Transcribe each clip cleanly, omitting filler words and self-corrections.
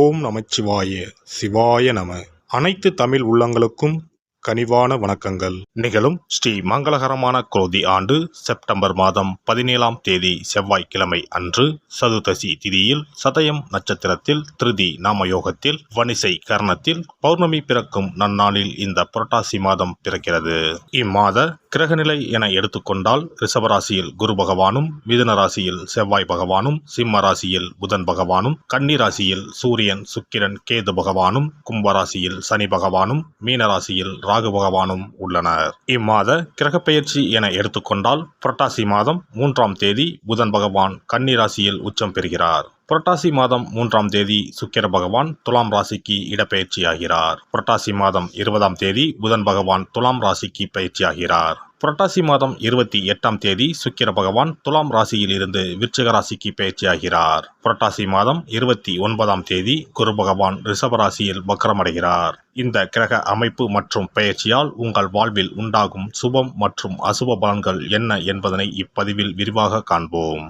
ஓம் நமச்சிவாய சிவாய நம. அனைத்து தமிழ் உள்ளங்களுக்கும் கனிவான வணக்கங்கள். நிகழும் ஸ்ரீ மங்களகரமான குரோதி ஆண்டு செப்டம்பர் மாதம் 17ஆம் தேதி செவ்வாய்க்கிழமை அன்று சதுர்தசி திதியில் சதயம் நட்சத்திரத்தில் திருதி நாமயோகத்தில் வணிசை கரணத்தில் பௌர்ணமி பிறக்கும் நன்னாளில் இந்த புரட்டாசி மாதம் பிறக்கிறது. இம்மாத கிரகநிலை என எடுத்துக்கொண்டால் ரிஷபராசியில் குரு பகவானும், மிதுன ராசியில் செவ்வாய் பகவானும், சிம்ம ராசியில் புதன் பகவானும், கன்னி ராசியில் சூரியன் சுக்கிரன் கேது பகவானும், கும்பராசியில் சனி பகவானும், மீனராசியில் ராகு பகவானும் உள்ளனர். இம்மாத கிரகப்பெயர்ச்சி என எடுத்துக்கொண்டால் புரட்டாசி மாதம் 3ஆம் தேதி புதன் பகவான் கன்னி ராசியில் உச்சம் பெறுகிறார். புரட்டாசி மாதம் 3ஆம் தேதி சுக்கிர பகவான் துலாம் ராசிக்கு இடப்பெயர்ச்சியாகிறார். புரட்டாசி மாதம் 20ஆம் தேதி புதன் பகவான் துலாம் ராசிக்கு பயிற்சியாகிறார். புரட்டாசி மாதம் 28ஆம் தேதி சுக்கிர பகவான் துலாம் ராசியில் இருந்து விருச்சிக ராசிக்கு பயிற்சியாகிறார். புரட்டாசி மாதம் 29ஆம் தேதி குரு பகவான் ரிஷப ராசியில் வக்ரமடைகிறார். இந்த கிரக அமைப்பு மற்றும் பெயர்ச்சியால் உங்கள் வாழ்வில் உண்டாகும் சுபம் மற்றும் அசுப பலன்கள் என்ன என்பதனை இப்பதிவில் விரிவாக காண்போம்.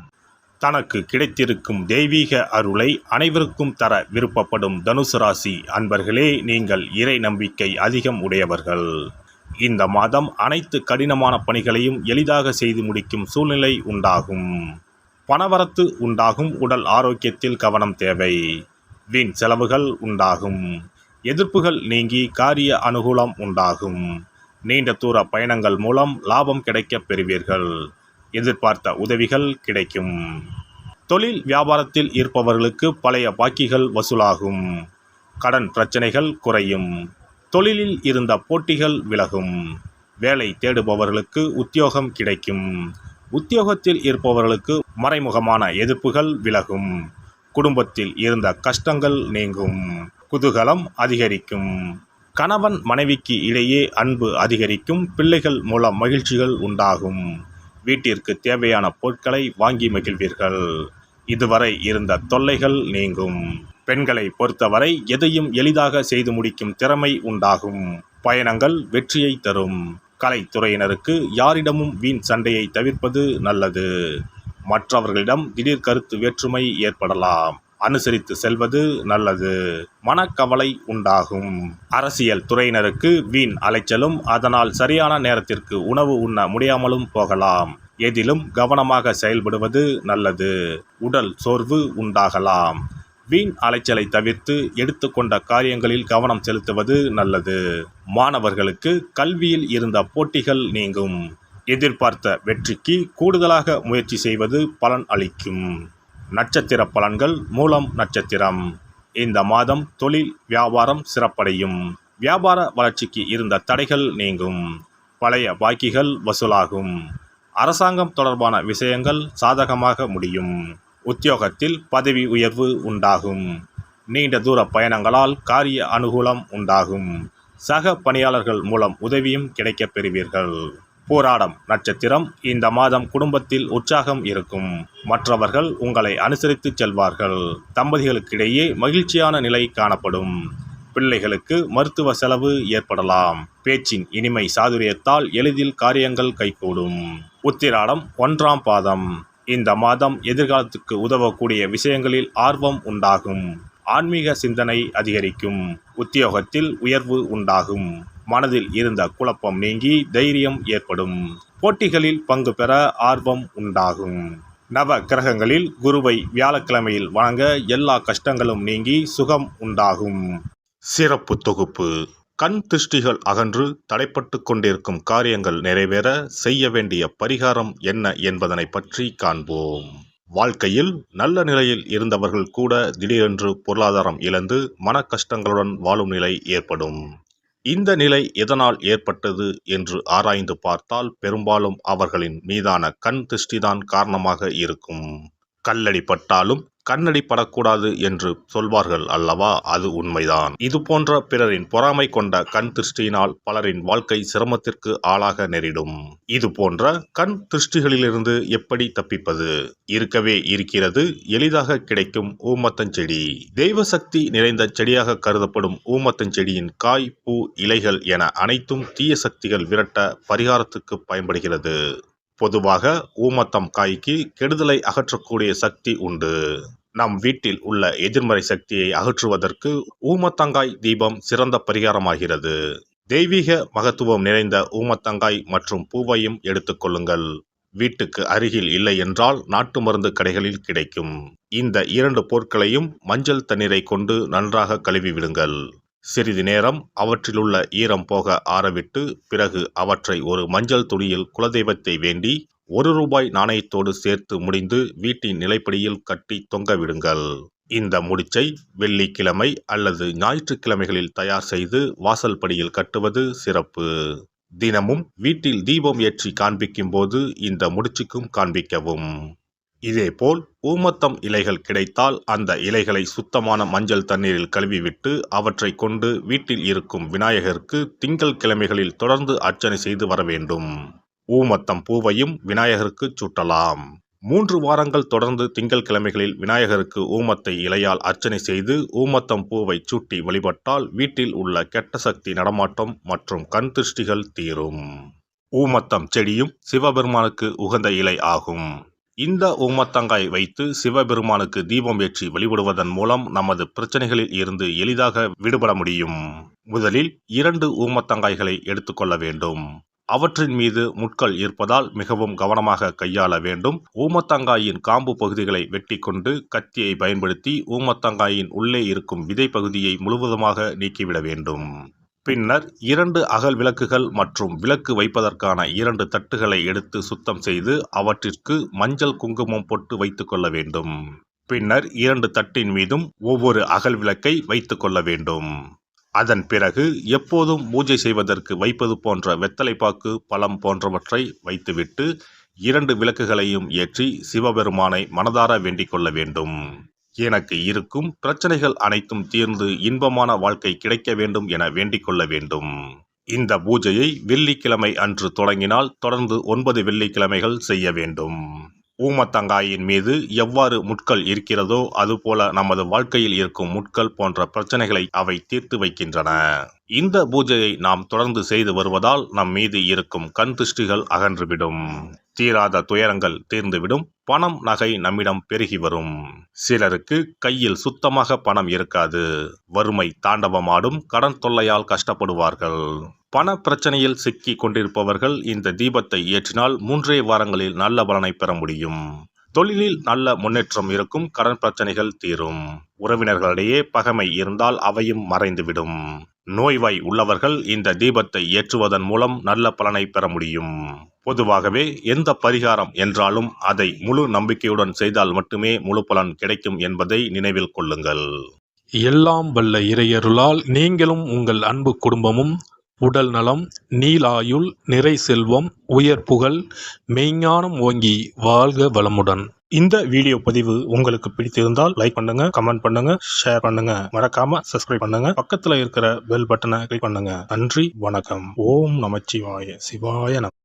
தனக்கு கிடைத்திருக்கும் தெய்வீக அருளை அனைவருக்கும் தர விருப்பப்படும் தனுசு ராசி அன்பர்களே, நீங்கள் இறை நம்பிக்கை அதிகம் உடையவர்கள். இந்த மாதம் அனைத்து கடினமான பணிகளையும் எளிதாக செய்து முடிக்கும் சூழ்நிலை உண்டாகும். பணவரத்து உண்டாகும். உடல் ஆரோக்கியத்தில் கவனம் தேவை. வீண் செலவுகள் உண்டாகும். எதிர்ப்புகள் நீங்கி காரிய அனுகூலம் உண்டாகும். நீண்ட தூர பயணங்கள் மூலம் லாபம் கிடைக்கப் பெறுவீர்கள். எதிர்பார்த்த உதவிகள் கிடைக்கும். தொழில் வியாபாரத்தில் இருப்பவர்களுக்கு பழைய பாக்கிகள் வசூலாகும். கடன் பிரச்சனைகள் குறையும். தொழிலில் இருந்த போட்டிகள் விலகும். வேலை தேடுபவர்களுக்கு உத்தியோகம் கிடைக்கும். உத்தியோகத்தில் இருப்பவர்களுக்கு மறைமுகமான எதிர்ப்புகள் விலகும். குடும்பத்தில் இருந்த கஷ்டங்கள் நீங்கும். குதூகலம் அதிகரிக்கும். கணவன் மனைவிக்கு இடையே அன்பு அதிகரிக்கும். பிள்ளைகள் மூலம் மகிழ்ச்சிகள் உண்டாகும். வீட்டிற்கு தேவையான பொருட்களை வாங்கி மகிழ்வீர்கள். இதுவரை இருந்த தொல்லைகள் நீங்கும். பெண்களை பொறுத்தவரை எதையும் எளிதாக செய்து முடிக்கும் திறமை உண்டாகும். பயணங்கள் வெற்றியை தரும். கலைத்துறையினருக்கு யாரிடமும் வீண் சண்டையை தவிர்ப்பது நல்லது. மற்றவர்களிடம் திடீர் கருத்து வேற்றுமை ஏற்படலாம். அனுசரித்து செல்வது நல்லது. மனக்கவலை உண்டாகும். அரசியல் துறையினருக்கு வீண் அலைச்சலும், அதனால் சரியான நேரத்திற்கு உணவு உண்ண முடியாமலும் போகலாம். எதிலும் கவனமாக செயல்படுவது நல்லது. உடல் சோர்வு உண்டாகலாம். வீண் அலைச்சலை தவிர்த்து எடுத்துக்கொண்ட காரியங்களில் கவனம் செலுத்துவது நல்லது. மாணவர்களுக்கு கல்வியில் இருந்த போட்டிகள் நீங்கும். எதிர்பார்த்த வெற்றிக்கு கூடுதலாக முயற்சி செய்வது பலன் அளிக்கும். நட்சத்திர பலன்கள். மூலம் நட்சத்திரம். இந்த மாதம் தொழில் வியாபாரம் சிறப்படையும். வியாபார வளர்ச்சிக்கு இருந்த தடைகள் நீங்கும். பழைய பாக்கிகள் வசூலாகும். அரசாங்கம் தொடர்பான விஷயங்கள் சாதகமாக முடியும். உத்தியோகத்தில் பதவி உயர்வு உண்டாகும். நீண்ட தூர பயணங்களால் காரிய அனுகூலம் உண்டாகும். சக பணியாளர்கள் மூலம் உதவியும் கிடைக்கப் பெறுவீர்கள். போராடம் நட்சத்திரம். இந்த மாதம் குடும்பத்தில் உற்சாகம் இருக்கும். மற்றவர்கள் உங்களை அனுசரித்து செல்வார்கள். தம்பதிகளுக்கிடையே மகிழ்ச்சியான நிலை காணப்படும். பிள்ளைகளுக்கு மருத்துவ செலவு ஏற்படலாம். பேச்சின் இனிமை சாதுரியத்தால் எளிதில் காரியங்கள் கைகூடும். உத்திராடம் 1ஆம் பாதம். இந்த மாதம் எதிர்காலத்துக்கு உதவக்கூடிய விஷயங்களில் ஆர்வம் உண்டாகும். ஆன்மீக சிந்தனை அதிகரிக்கும். உத்தியோகத்தில் உயர்வு உண்டாகும். மனதில் இருந்த குழப்பம் நீங்கி தைரியம் ஏற்படும். போட்டிகளில் பங்கு பெற ஆர்வம் உண்டாகும். நவ கிரகங்களில் குருவை வியாழக்கிழமையில் வணங்க எல்லா கஷ்டங்களும் நீங்கி சுகம் உண்டாகும். சிறப்பு தொகுப்பு. கண் திருஷ்டிகள் அகன்று தடைப்பட்டு கொண்டிருக்கும் காரியங்கள் நிறைவேற செய்ய வேண்டிய பரிகாரம் என்ன என்பதனை பற்றி காண்போம். வாழ்க்கையில் நல்ல நிலையில் இருந்தவர்கள் கூட திடீரென்று பொருளாதாரம் இழந்து மன கஷ்டங்களுடன் வாழும் நிலை ஏற்படும். இந்த நிலை எதனால் ஏற்பட்டது என்று ஆராய்ந்து பார்த்தால் பெரும்பாலும் அவர்களின் மீதான கண் திருஷ்டிதான் காரணமாக இருக்கும். கல்லடி பட்டாலும் கண்ணடி படக்கூடாது என்று சொல்வார்கள் அல்லவா, அது உண்மைதான். இது போன்ற பிறரின் பொறாமை கொண்ட கண் திருஷ்டியினால் பலரின் வாழ்க்கை சிரமத்திற்கு ஆளாக நேரிடும். இது போன்ற கண் திருஷ்டிகளிலிருந்து எப்படி தப்பிப்பது? இருக்கவே இருக்கிறது எளிதாக கிடைக்கும் ஊமத்தஞ்செடி. தெய்வ சக்தி நிறைந்த செடியாக கருதப்படும் ஊமத்தஞ்செடியின் காய், பூ, இலைகள் என அனைத்தும் தீய சக்திகள் விரட்ட பரிகாரத்துக்கு பயன்படுகிறது. பொதுவாக ஊமத்தம் காய்க்கு கெடுதலை அகற்றக்கூடிய சக்தி உண்டு. நம் வீட்டில் உள்ள எதிர்மறை சக்தியை அகற்றுவதற்கு ஊமத்தங்காய் தீபம் சிறந்த பரிகாரமாகிறது. தெய்வீக மகத்துவம் நிறைந்த ஊமத்தங்காய் மற்றும் பூவையும் எடுத்துக்கொள்ளுங்கள். வீட்டுக்கு அருகில் இல்லை என்றால் நாட்டு மருந்து கடைகளில் கிடைக்கும். இந்த 2 பொருட்களையும் மஞ்சள் தண்ணீரை கொண்டு நன்றாக கழுவி விடுங்கள். சிறிது நேரம் அவற்றிலுள்ள ஈரம் போக ஆறவிட்டு பிறகு அவற்றை ஒரு மஞ்சள் துணியில் குலதெய்வத்தை வேண்டி ₹1 நாணயத்தோடு சேர்த்து முடிந்து வீட்டின் நிலைப்படியில் கட்டி தொங்க விடுங்கள். இந்த முடிச்சை வெள்ளிக்கிழமை அல்லது ஞாயிற்றுக்கிழமைகளில் தயார் செய்து வாசல் படியில் கட்டுவது சிறப்பு. தினமும் வீட்டில் தீபம் ஏற்றி காண்பிக்கும் போது இந்த முடிச்சுக்கும் காண்பிக்கவும். இதேபோல் ஊமத்தம் இலைகள் கிடைத்தால் அந்த இலைகளை சுத்தமான மஞ்சள் தண்ணீரில் கழுவிவிட்டு அவற்றை கொண்டு வீட்டில் இருக்கும் விநாயகருக்கு திங்கள் கிழமைகளில் தொடர்ந்து அர்ச்சனை செய்து வர வேண்டும். ஊமத்தம் பூவையும் விநாயகருக்கு சூட்டலாம். 3 வாரங்கள் தொடர்ந்து திங்கள் கிழமைகளில் விநாயகருக்கு ஊமத்தை இலையால் அர்ச்சனை செய்து ஊமத்தம் பூவை சூட்டி வழிபட்டால் வீட்டில் உள்ள கெட்ட சக்தி நடமாட்டம் மற்றும் கண் திருஷ்டிகள் தீரும். ஊமத்தம் செடியும் சிவபெருமானுக்கு உகந்த இலை ஆகும். இந்த ஊமத்தங்காய் வைத்து சிவபெருமானுக்கு தீபம் ஏற்றி வழிபடுவதன் மூலம் நமது பிரச்சனைகளில் இருந்து எளிதாக விடுபட முடியும். முதலில் 2 ஊமத்தங்காய்களை எடுத்துக்கொள்ள வேண்டும். அவற்றின் மீது முட்கள் இருப்பதால் மிகவும் கவனமாக கையாள வேண்டும். ஊமத்தங்காயின் காம்பு பகுதிகளை வெட்டி கொண்டு கத்தியை பயன்படுத்தி ஊமத்தங்காயின் உள்ளே இருக்கும் விதை பகுதியை முழுவதுமாக நீக்கிவிட வேண்டும். பின்னர் 2 அகல் விளக்குகள் மற்றும் விளக்கு வைப்பதற்கான 2 தட்டுகளை எடுத்து சுத்தம் செய்து அவற்றிற்கு மஞ்சள் குங்குமம் பொட்டு வைத்துக் கொள்ள வேண்டும். பின்னர் 2 தட்டின் மீதும் ஒவ்வொரு அகல் விளக்கை வைத்துக் கொள்ள வேண்டும். அதன் பிறகு எப்போதும் பூஜை செய்வதற்கு வைப்பது போன்ற வெத்தலைப்பாக்கு, பழம் போன்றவற்றை வைத்துவிட்டு 2 விளக்குகளையும் ஏற்றி சிவபெருமானை மனதார வேண்டிக் கொள்ள வேண்டும். எனக்கு இருக்கும் பிரச்சனைகள் அனைத்தும் தீர்ந்து இன்பமான வாழ்க்கை கிடைக்க வேண்டும் என வேண்டிக் கொள்ள வேண்டும். இந்த பூஜையை வெள்ளிக்கிழமை அன்று தொடங்கினால் தொடர்ந்து 9 வெள்ளிக்கிழமைகள் செய்ய வேண்டும். ஊமத்தங்காயின் மீது எவ்வாறு முட்கள் இருக்கிறதோ அதுபோல நமது வாழ்க்கையில் இருக்கும் முட்கள் போன்ற பிரச்சனைகளை அவை தீர்த்து வைக்கின்றன. இந்த பூஜையை நாம் தொடர்ந்து செய்து வருவதால் நம் மீது இருக்கும் கண் திருஷ்டிகள் அகன்றுவிடும். தீராத துயரங்கள் தீர்ந்துவிடும். பணம், நகை நம்மிடம் பெருகி வரும். சிலருக்கு கையில் சுத்தமாக பணம் இருக்காது. வறுமை தாண்டவமாடும். கடன் தொல்லையால் கஷ்டப்படுவார்கள். பண பிரச்சனையில் சிக்கி கொண்டிருப்பவர்கள் இந்த தீபத்தை ஏற்றினால் 3 வாரங்களில் நல்ல பலனை பெற முடியும். தொழிலில் நல்ல முன்னேற்றம் இருக்கும். கடன் பிரச்சனைகள் தீரும். உறவினர்களிடையே பகைமை இருந்தால் அவையும் மறைந்துவிடும். நோய்வாய் உள்ளவர்கள் இந்த தீபத்தை ஏற்றுவதன் மூலம் நல்ல பலனை பெற முடியும். பொதுவாகவே எந்த பரிகாரம் என்றாலும் அதை முழு நம்பிக்கையுடன் செய்தால் மட்டுமே முழு பலன் கிடைக்கும் என்பதை நினைவில் கொள்ளுங்கள். எல்லாம் வல்ல இறையருளால் நீங்களும் உங்கள் அன்பு குடும்பமும் உடல் நலம், நீலாயுள், நிறை செல்வம், உயர் புகழ், மெய்ஞானம் ஓங்கி வாழ்க வளமுடன். இந்த வீடியோ பதிவு உங்களுக்கு பிடித்திருந்தால் லைக் பண்ணுங்க, கமெண்ட் பண்ணுங்க, ஷேர் பண்ணுங்க. மறக்காம சப்ஸ்கிரைப் பண்ணுங்க. பக்கத்துல இருக்கிற பெல் பட்டனை கிளிக் பண்ணுங்க. நன்றி, வணக்கம். ஓம் நமச்சிவாய. சிவாய நம.